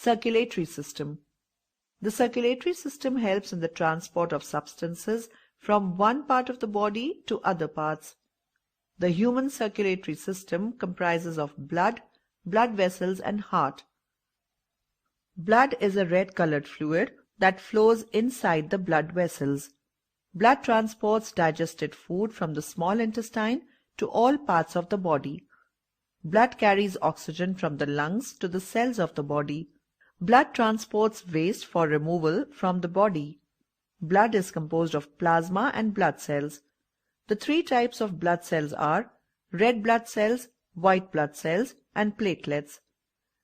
Circulatory system. The circulatory system helps in the transport of substances from one part of the body to other parts. The human circulatory system comprises of blood, blood vessels and heart. Blood is a red-colored fluid that flows inside the blood vessels. Blood transports digested food from the small intestine to all parts of the body. Blood carries oxygen from the lungs to the cells of the body. Blood transports waste for removal from the body. Blood is composed of plasma and blood cells. The three types of blood cells are red blood cells, white blood cells, and platelets.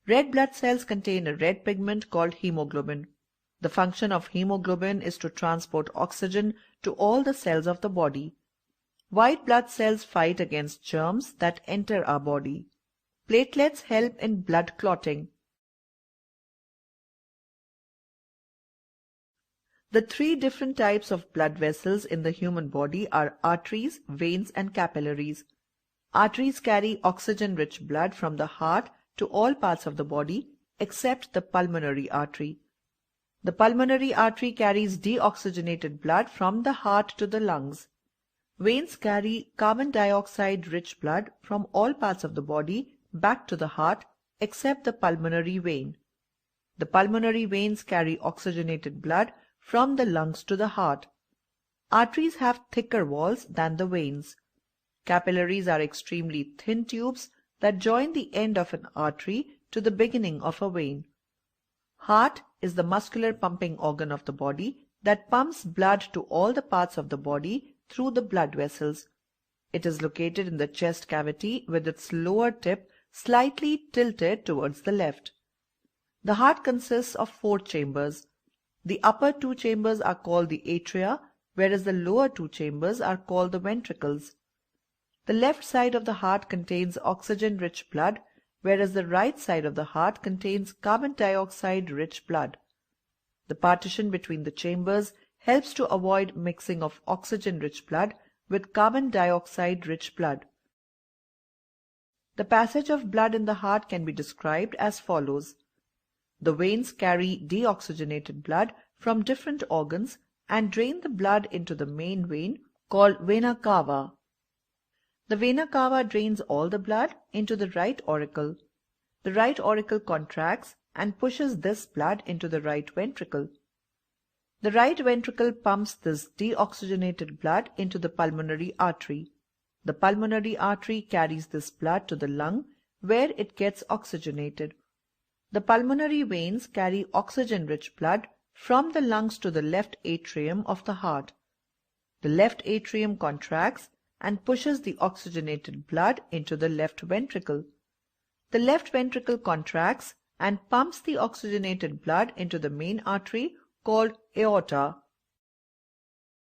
Red blood cells contain a red pigment called hemoglobin. The function of hemoglobin is to transport oxygen to all the cells of the body. White blood cells fight against germs that enter our body. Platelets help in blood clotting. The three different types of blood vessels in the human body are arteries, veins, and capillaries. Arteries carry oxygen-rich blood from the heart to all parts of the body except the pulmonary artery. The pulmonary artery carries deoxygenated blood from the heart to the lungs. Veins carry carbon dioxide-rich blood from all parts of the body back to the heart except the pulmonary vein. The pulmonary veins carry oxygenated blood from the lungs to the heart. Arteries have thicker walls than the veins. Capillaries are extremely thin tubes that join the end of an artery to the beginning of a vein. Heart is the muscular pumping organ of the body that pumps blood to all the parts of the body through the blood vessels. It is located in the chest cavity with its lower tip slightly tilted towards the left. The heart consists of 4 chambers. The upper 2 chambers are called the atria, whereas the lower 2 chambers are called the ventricles. The left side of the heart contains oxygen-rich blood, whereas the right side of the heart contains carbon dioxide-rich blood. The partition between the chambers helps to avoid mixing of oxygen-rich blood with carbon dioxide-rich blood. The passage of blood in the heart can be described as follows. The veins carry deoxygenated blood from different organs and drain the blood into the main vein called vena cava. The vena cava drains all the blood into the right auricle. The right auricle contracts and pushes this blood into the right ventricle. The right ventricle pumps this deoxygenated blood into the pulmonary artery. The pulmonary artery carries this blood to the lung where it gets oxygenated. The pulmonary veins carry oxygen-rich blood from the lungs to the left atrium of the heart. The left atrium contracts and pushes the oxygenated blood into the left ventricle. The left ventricle contracts and pumps the oxygenated blood into the main artery called aorta.